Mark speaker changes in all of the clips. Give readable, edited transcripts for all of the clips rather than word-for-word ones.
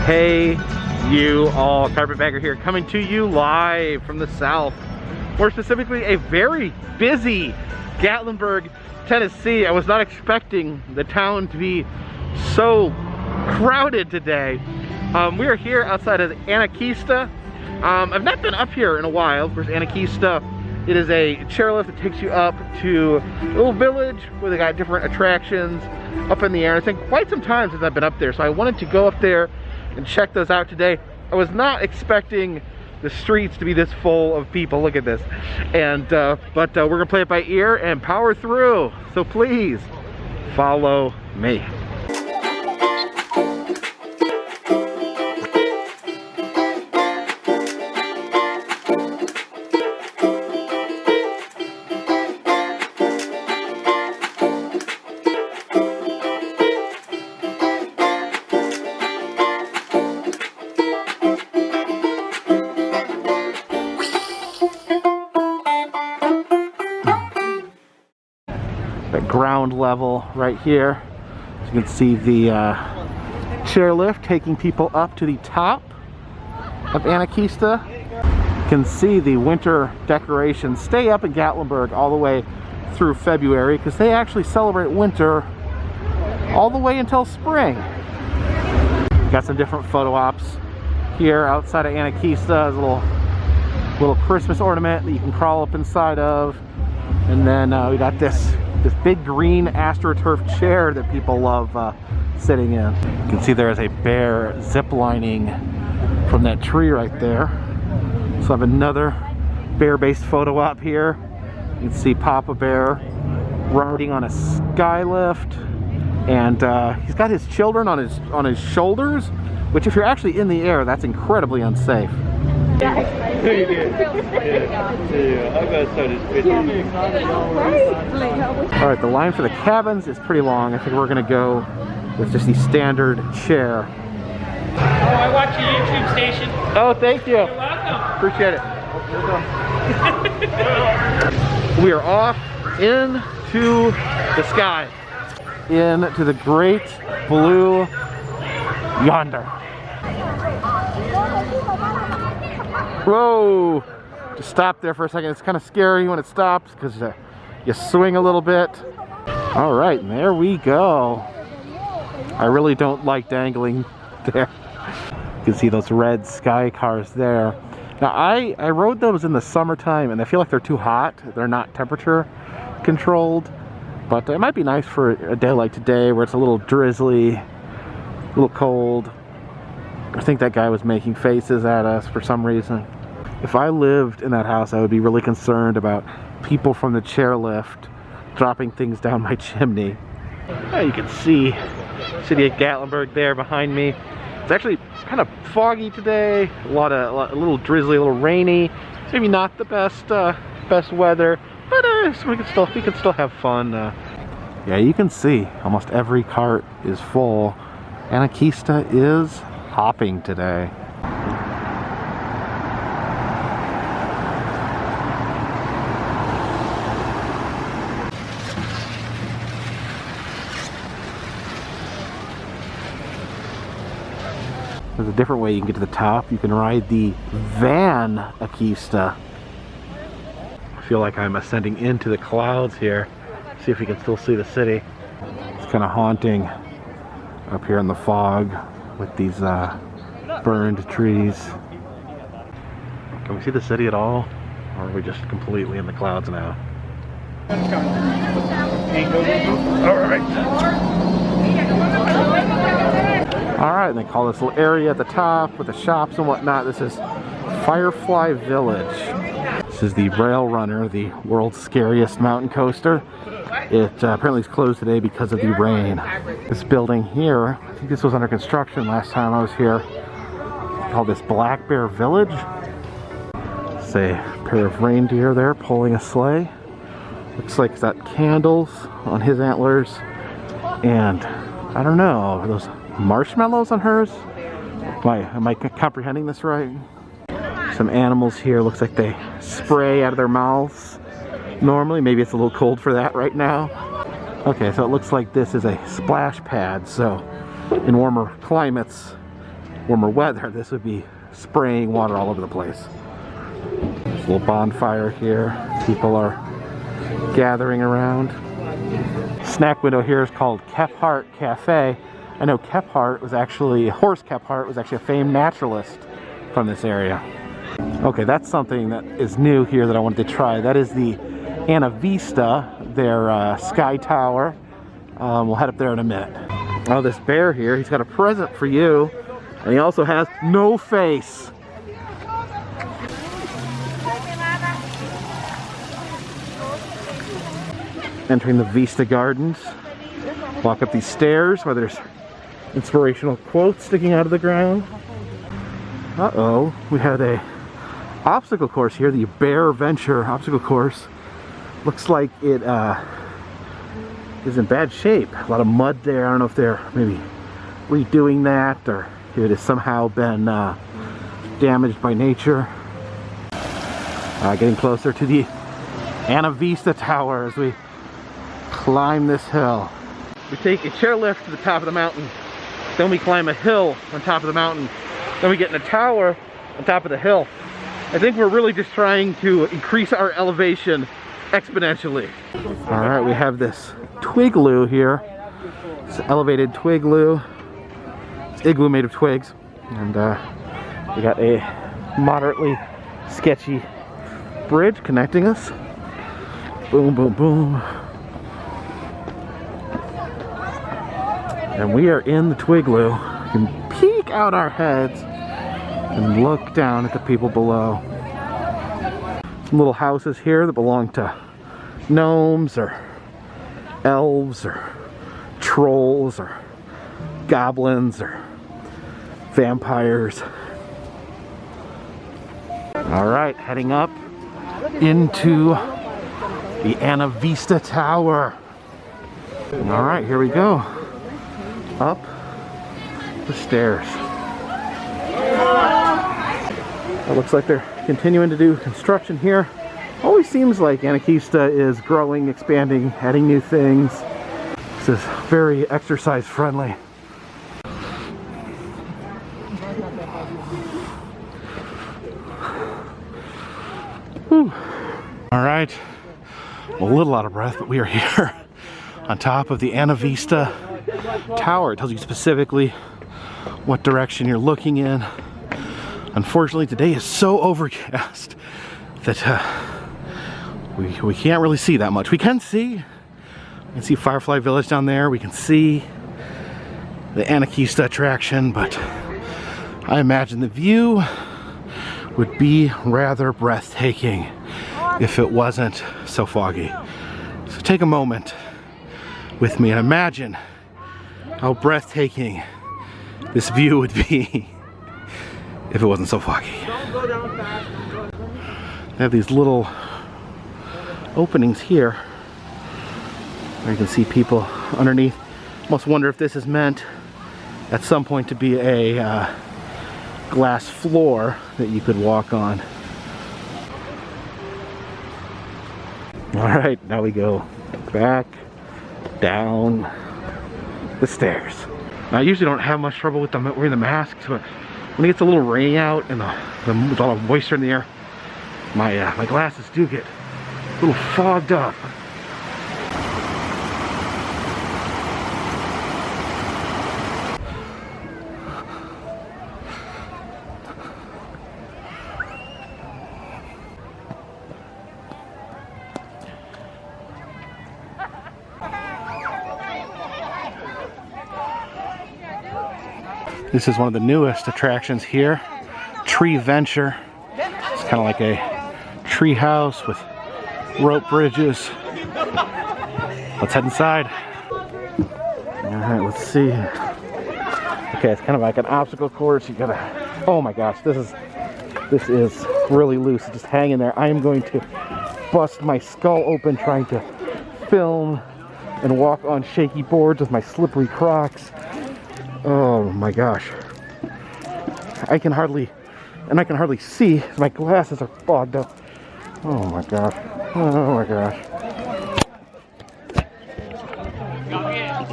Speaker 1: Hey, you all, Carpetbagger here, coming to you live from the south. More specifically, a very busy Gatlinburg, Tennessee. I was not expecting the town to be so crowded today. We are here outside of Anakeesta. I've not been up here in a while. Of course, Anakeesta, it is a chairlift that takes you up to a little village where they got different attractions up in the air. It's been quite some time since I've been up there, so I wanted to go up there and check those out today. I was not expecting the streets to be this full of people. Look at this. And but we're gonna play it by ear and power through. So please follow me. Ground level right here. So you can see the chairlift taking people up to the top of Anakeesta. You can see the winter decorations stay up in Gatlinburg all the way through February because they actually celebrate winter all the way until spring. Got some different photo ops here outside of Anakeesta. There's a little Christmas ornament that you can crawl up inside of, and then we got this big green AstroTurf chair that people love sitting in. You can see there is a bear zip lining from that tree right there. So I have another bear-based photo op here. You can see Papa Bear riding on a skylift, and he's got his children on his shoulders, which if you're actually in the air, that's incredibly unsafe.
Speaker 2: No, you did. Yeah. I'm gonna start this video.
Speaker 1: Alright, the line for the cabins is pretty long. I think we're gonna go with just the standard chair.
Speaker 3: Oh, I watch your YouTube station.
Speaker 1: Oh, thank you.
Speaker 3: You're welcome.
Speaker 1: Appreciate it. We are off into the sky. Into the great blue yonder. Whoa! Just stop there for a second. It's kind of scary when it stops because you swing a little bit. All right, and there we go. I really don't like dangling there. You can see those red sky cars there. Now I rode those in the summertime and I feel like they're too hot. They're not temperature controlled, but it might be nice for a day like today where it's a little drizzly, a little cold. I think that guy was making faces at us for some reason. If I lived in that house, I would be really concerned about people from the chairlift dropping things down my chimney. You can see the city of Gatlinburg there behind me. It's actually kind of foggy today, a little drizzly, a little rainy. It's maybe not the best weather, but we can still have fun. Yeah, you can see almost every cart is full. Anakeesta is hopping today. There's a different way you can get to the top. You can ride the van Anakeesta. I feel like I'm ascending into the clouds here. See if we can still see the city. It's kind of haunting up here in the fog with these burned trees. Can we see the city at all? Or are we just completely in the clouds now? Alright, and they call this little area at the top with the shops and whatnot. This is Firefly Village. This is the Rail Runner, the world's scariest mountain coaster. It apparently is closed today because of the rain. This building here, I think this was under construction last time I was here. It's called this Black Bear Village. It's a pair of reindeer there pulling a sleigh. Looks like it's got candles on his antlers. And I don't know, are those marshmallows on hers? Am I comprehending this right? Some animals here, looks like they spray out of their mouths. Normally, maybe it's a little cold for that right now. Okay, so it looks like this is a splash pad, so in warmer climates warmer weather, this would be spraying water all over the place. There's a little bonfire here. People are gathering around. Snack window here is called Kephart Cafe. I know Kephart was actually, Horst Kephart was actually a famed naturalist from this area. Okay, that's something that is new here that I wanted to try. That is the Anakeesta, their sky tower. We'll head up there in a minute. Oh, this bear here, he's got a present for you. And he also has no face. Entering the Vista Gardens. Walk up these stairs where there's inspirational quotes sticking out of the ground. Uh-oh, we had a obstacle course here, the Treeventure obstacle course. Looks like it is in bad shape. A lot of mud there. I don't know if they're maybe redoing that or if it has somehow been damaged by nature. Getting closer to the Anakeesta Tower as we climb this hill. We take a chairlift to the top of the mountain, then we climb a hill on top of the mountain, then we get in a tower on top of the hill. I think we're really just trying to increase our elevation exponentially. All right, we have this twigloo here. It's an elevated twigloo. It's igloo made of twigs. And we got a moderately sketchy bridge connecting us. Boom, boom, boom. And we are in the twigloo. We can peek out our heads and look down at the people below. Some little houses here that belong to gnomes or elves or trolls or goblins or vampires. All right, heading up into the Anakeesta Tower. All right, here we go. Up the stairs. It looks like they're continuing to do construction here. Always seems like Anakeesta is growing, expanding, adding new things. This is very exercise friendly. Whew. All right, I'm a little out of breath, but we are here on top of the Anakeesta Tower. It tells you specifically what direction you're looking in. Unfortunately, today is so overcast that we can't really see that much. We can see Firefly Village down there. We can see the Anakeesta attraction, but I imagine the view would be rather breathtaking if it wasn't so foggy. So take a moment with me and imagine how breathtaking this view would be if it wasn't so foggy. They have these little openings here where you can see people underneath. Almost wonder if this is meant at some point to be a glass floor that you could walk on. All right, now we go back down the stairs. Now, I usually don't have much trouble with wearing the masks, but when it gets a little rainy out and with all the moisture in the air, my glasses do get a little fogged up. This is one of the newest attractions here, Treeventure. It's kind of like a tree house with rope bridges. Let's head inside. All right, let's see. Okay, it's kind of like an obstacle course. You gotta, oh my gosh, this is really loose. It's just hanging there. I am going to bust my skull open trying to film and walk on shaky boards with my slippery Crocs. Oh my gosh. I can hardly see. My glasses are fogged up. Oh my gosh. Oh my gosh.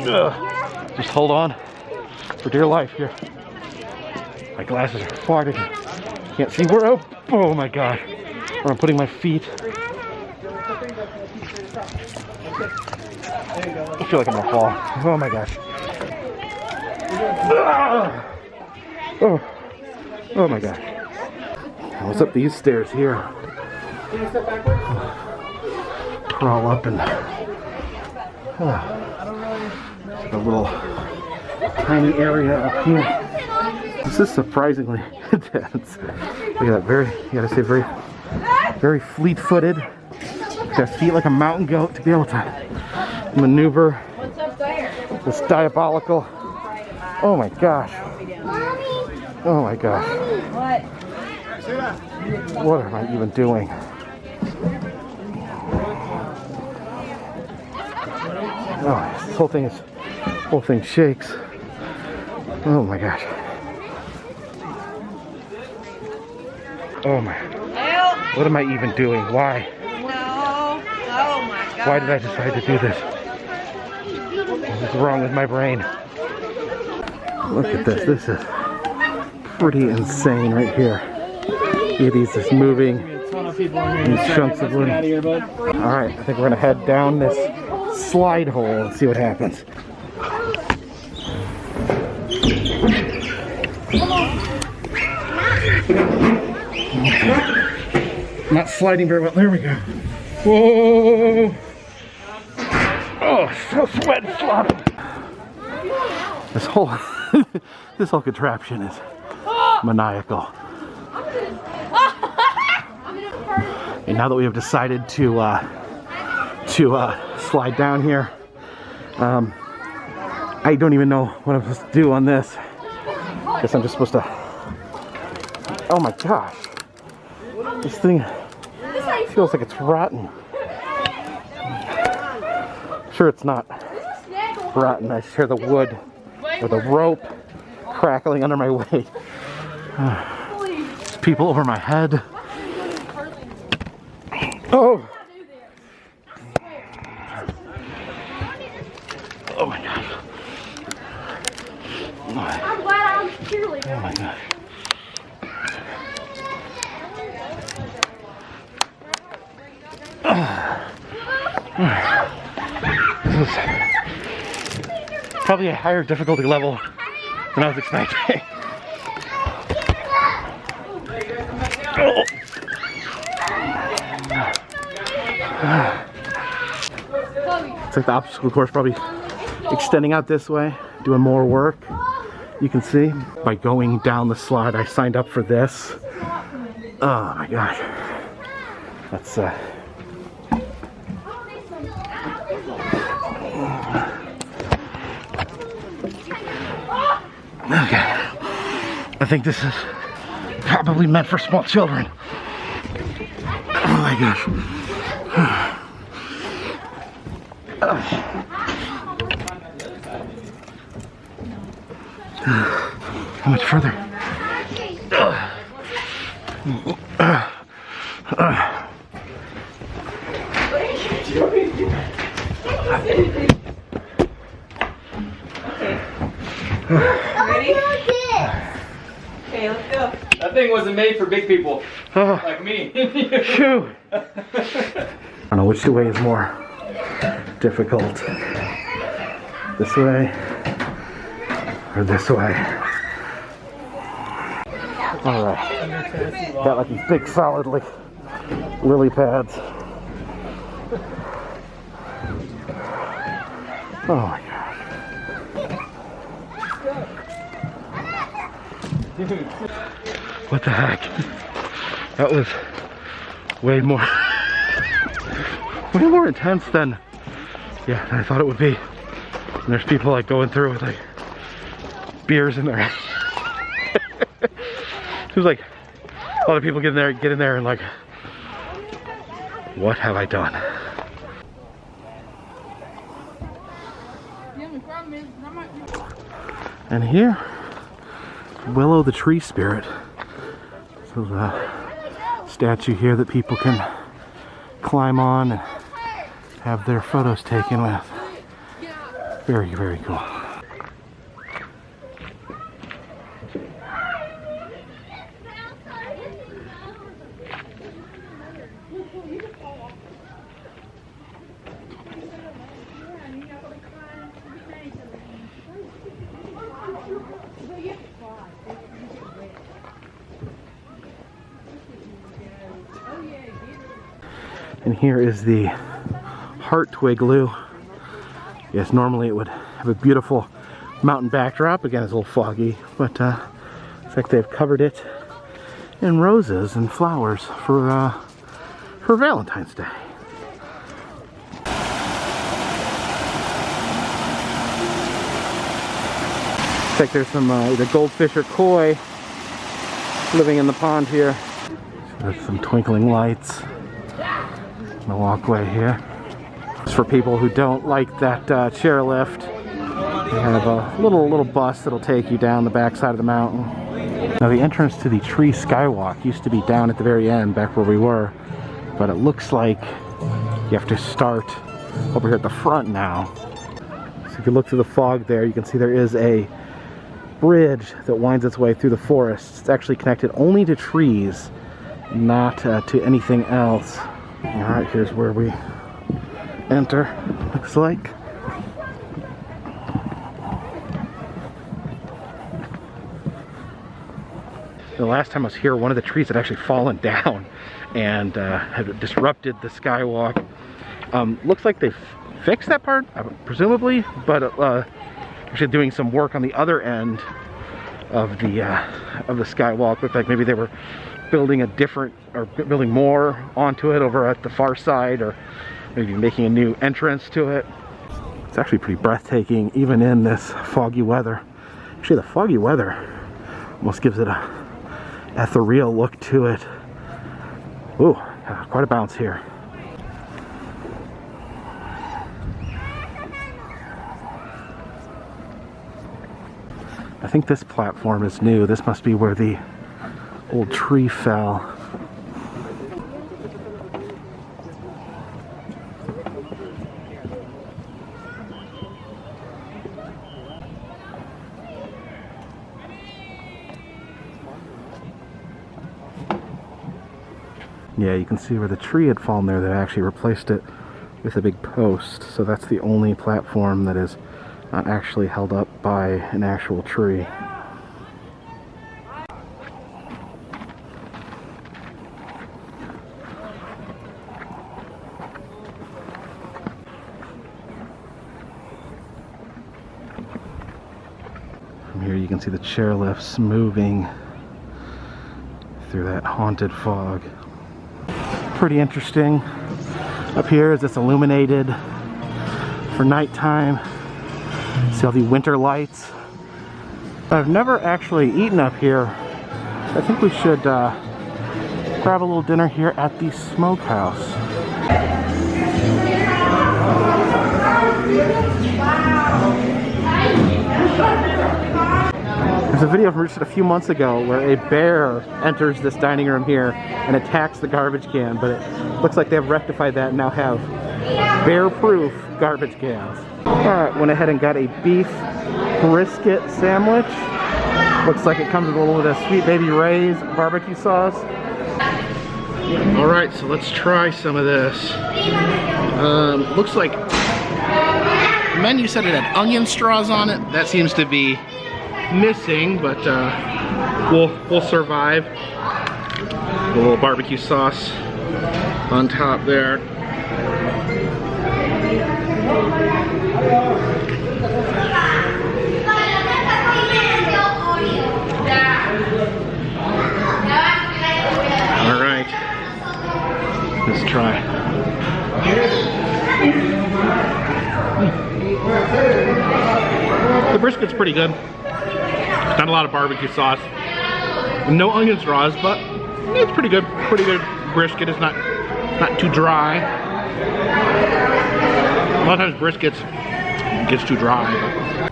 Speaker 1: Ugh. Just hold on for dear life here. My glasses are fogging. Can't see where. Oh my god. Where I'm putting my feet. I feel like I'm gonna fall. Oh my gosh. Oh my god. What's up these stairs here? Crawl up and a little tiny area up here. This is surprisingly dense. Look at that, you gotta say very fleet-footed. Got feet like a mountain goat to be able to maneuver this diabolical. Oh my gosh. Oh my gosh. What am I even doing? Oh, this whole thing shakes. Oh my gosh. Oh my. What am I even doing? Why?
Speaker 4: No. Oh my god.
Speaker 1: Why did I decide to do this? What's wrong with my brain? Look at this. This is pretty insane right here. It is just moving in chunks of wood. Alright, I think we're gonna head down this slide hole and see what happens. Not sliding very well. There we go. Whoa! Oh, so sweat and sloppy. This whole this whole contraption is maniacal. And now that we have decided to slide down here, I don't even know what I'm supposed to do on this. Guess I'm just supposed to. Oh my gosh! This thing feels like it's rotten. Sure, it's not rotten. I just hear the wood or the rope crackling under my weight. There's people over my head. Oh! Oh my gosh.
Speaker 4: I'm glad I'm cheerleader.
Speaker 1: Oh my gosh. This is probably a higher difficulty level than I was expecting. Oh. It's like the obstacle course probably extending out this way, doing more work. You can see by going down the slide. I signed up for this. Oh my gosh. That's okay. I think this is probably meant for small children. Oh my gosh. How much further?
Speaker 4: Ready? Okay, let's go.
Speaker 2: That thing wasn't made for big people
Speaker 1: Oh,
Speaker 2: like me.
Speaker 1: shoot. I don't know which way is more difficult. This way or this way. Alright. Got like these big solid like lily pads. Oh my gosh. What the heck? That was way more intense than I thought it would be. And there's people like going through with like beers in their hand. It was like a lot of people get in there and like, what have I done? And here, Willow the tree spirit. So the statue here that people can climb on and have their photos taken with. Very, very cool. And here is the Heart Twigloo. Yes, normally it would have a beautiful mountain backdrop. Again, it's a little foggy, but looks like they've covered it in roses and flowers for Valentine's Day. Looks like there's some either goldfish or koi living in the pond here. So there's some twinkling lights on the walkway here. It's for people who don't like that chairlift. They have a little bus that'll take you down the backside of the mountain. Now the entrance to the Tree Skywalk used to be down at the very end, back where we were, but it looks like you have to start over here at the front now. So if you look through the fog there, you can see there is a bridge that winds its way through the forest. It's actually connected only to trees, not to anything else. Alright, here's where we enter, looks like. The last time I was here, one of the trees had actually fallen down and had disrupted the skywalk. Looks like they've fixed that part, presumably, but actually doing some work on the other end of the skywalk. Looked like maybe they were building a different, or building more onto it over at the far side, or maybe making a new entrance to it. It's actually pretty breathtaking, even in this foggy weather. Actually, the foggy weather almost gives it a ethereal look to it. Ooh, quite a bounce here. I think this platform is new. This must be where the old tree fell. Yeah, you can see where the tree had fallen there. They actually replaced it with a big post. So that's the only platform that is not actually held up by an actual tree. From here you can see the chairlifts moving through that haunted fog. Pretty interesting up here as it's illuminated for nighttime. See all the winter lights. I've never actually eaten up here. I think we should grab a little dinner here at the Smokehouse. There's a video from just a few months ago where a bear enters this dining room here and attacks the garbage can, but it looks like they have rectified that and now have bear-proof garbage cans. Alright, went ahead and got a beef brisket sandwich. Looks like it comes with a little bit of Sweet Baby Ray's barbecue sauce. Alright, so let's try some of this. Looks like the menu said it had onion straws on it. That seems to be missing, but we'll survive. A little barbecue sauce on top there. All right, let's try. The brisket's pretty good. Not a lot of barbecue sauce. No onion straws, but it's pretty good. Pretty good brisket. It's not too dry. A lot of times briskets gets too dry.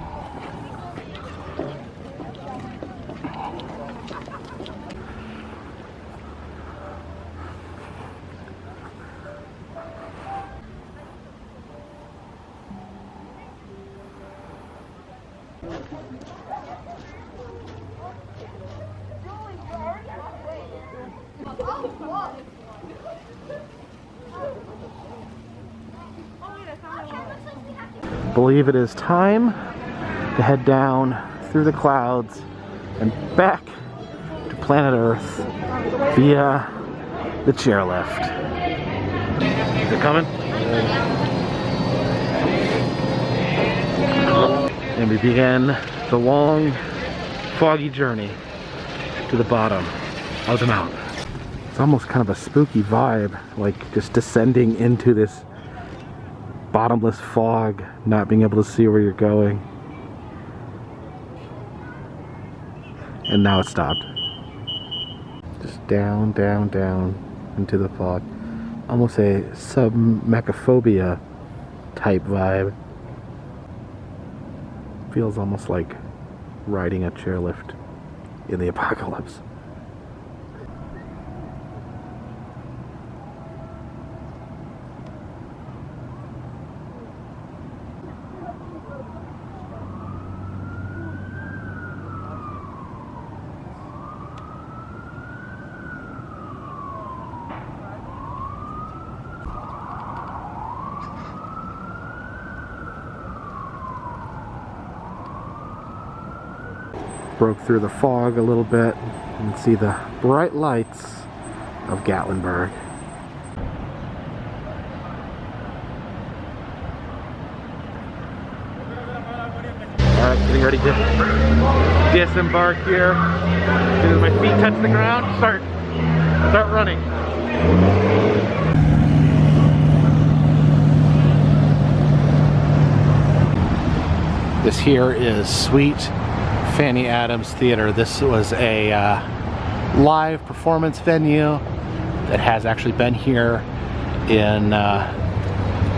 Speaker 1: Believe it is time to head down through the clouds and back to planet Earth via the chairlift. Is it coming? And we begin the long, foggy journey to the bottom of the mountain. It's almost kind of a spooky vibe, like just descending into this bottomless fog, not being able to see where you're going. And now it stopped. Just down, down, down into the fog. Almost a submecophobia type vibe. Feels almost like riding a chairlift in the apocalypse. Broke through the fog a little bit and see the bright lights of Gatlinburg. Alright, getting ready to disembark here. As soon as my feet touch the ground, start running. This here is Sweet Fanny Adams Theater. This was a live performance venue that has actually been here in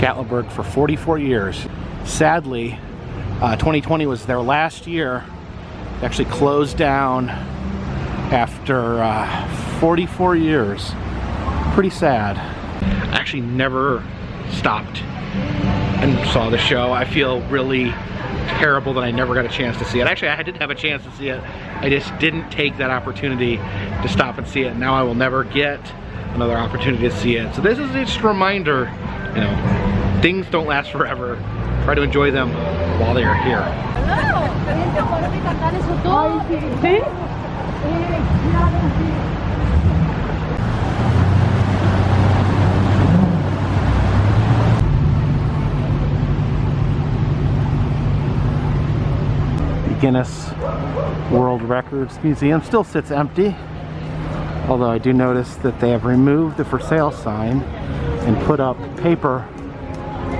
Speaker 1: Gatlinburg for 44 years. Sadly, 2020 was their last year. They actually closed down after 44 years. Pretty sad. I actually never stopped and saw the show. I feel really terrible that I never got a chance to see it. Actually, I did have a chance to see it. I just didn't take that opportunity to stop and see it. Now I will never get another opportunity to see it. So this is just a reminder, you know, things don't last forever. Try to enjoy them while they are here. Guinness World Records Museum still sits empty, although I do notice that they have removed the for sale sign and put up paper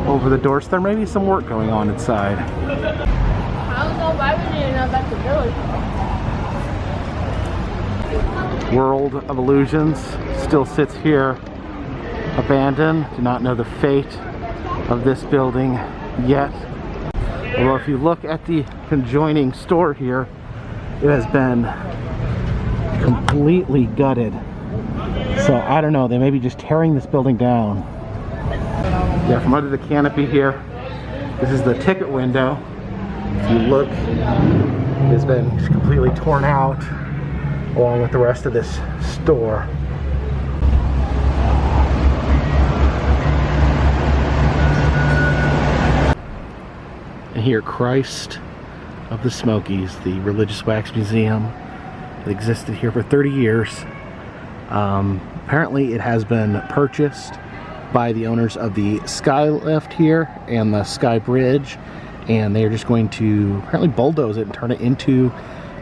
Speaker 1: over the doors. There may be some work going on inside.
Speaker 5: I don't know why we didn't know about the village.
Speaker 1: World of Illusions still sits here abandoned. Do not know the fate of this building yet. Although if you look at the conjoining store here, it has been completely gutted. So I don't know, they may be just tearing this building down. Yeah, from under the canopy here, this is the ticket window. If you look, it has been completely torn out along with the rest of this store. And here, Christ of the Smokies, the religious wax museum that existed here for 30 years. Apparently it has been purchased by the owners of the Skylift here and the Sky Bridge, and they are just going to apparently bulldoze it and turn it into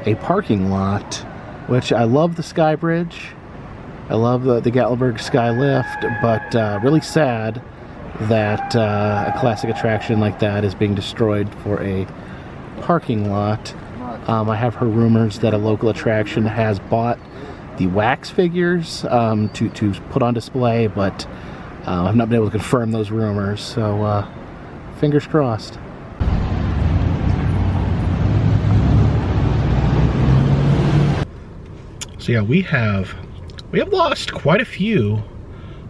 Speaker 1: a parking lot, which I love the Sky Bridge. I love the Gatlinburg Skylift, but really sad that a classic attraction like that is being destroyed for a parking lot. I have heard rumors that a local attraction has bought the wax figures to put on display, but I've not been able to confirm those rumors, so fingers crossed. So yeah, we have lost quite a few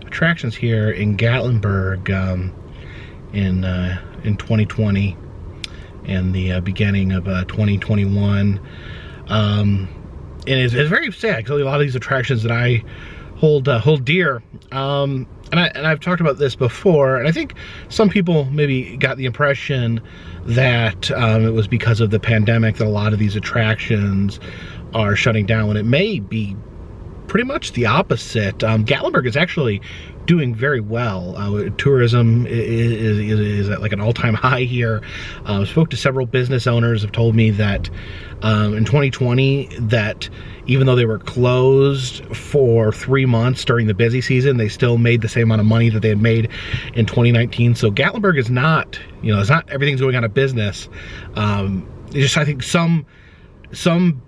Speaker 1: attractions here in Gatlinburg in 2020 and the beginning of 2021. And it's very sad because a lot of these attractions that I hold dear. And I've talked about this before, and I think some people maybe got the impression that it was because of the pandemic that a lot of these attractions are shutting down, when it may be pretty much the opposite. Gatlinburg is actually doing very well. Tourism is at like an all-time high here. Spoke to several business owners, have told me that in 2020 that even though they were closed for 3 months during the busy season, they still made the same amount of money that they had made in 2019. So Gatlinburg is not, you know, it's not everything's going out of business. It's just, I think some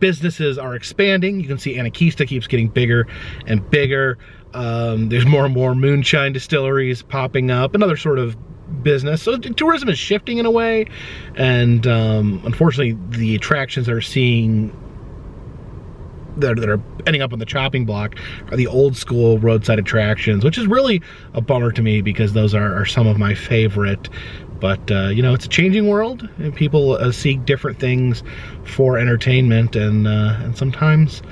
Speaker 1: businesses are expanding. You can see Anakeesta keeps getting bigger and bigger. There's more and more moonshine distilleries popping up, another sort of business. So tourism is shifting in a way, and unfortunately the attractions that are seeing that are ending up on the chopping block are the old school roadside attractions, which is really a bummer to me because those are some of my favorite. But you know, it's a changing world, and people seek different things for entertainment, and sometimes,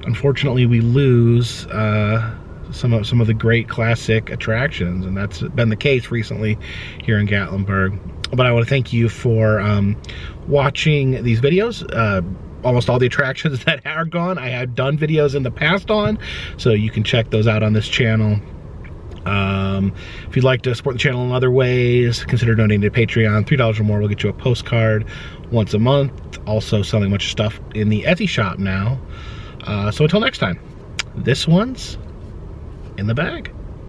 Speaker 1: unfortunately, we lose some of the great classic attractions, and that's been the case recently here in Gatlinburg. But I want to thank you for watching these videos. Almost all the attractions that are gone, I have done videos in the past on, so you can check those out on this channel. If you'd like to support the channel in other ways, consider donating to Patreon. $3 or more will get you a postcard once a month. Also selling a bunch of stuff in the Etsy shop now. So until next time, this one's in the bag.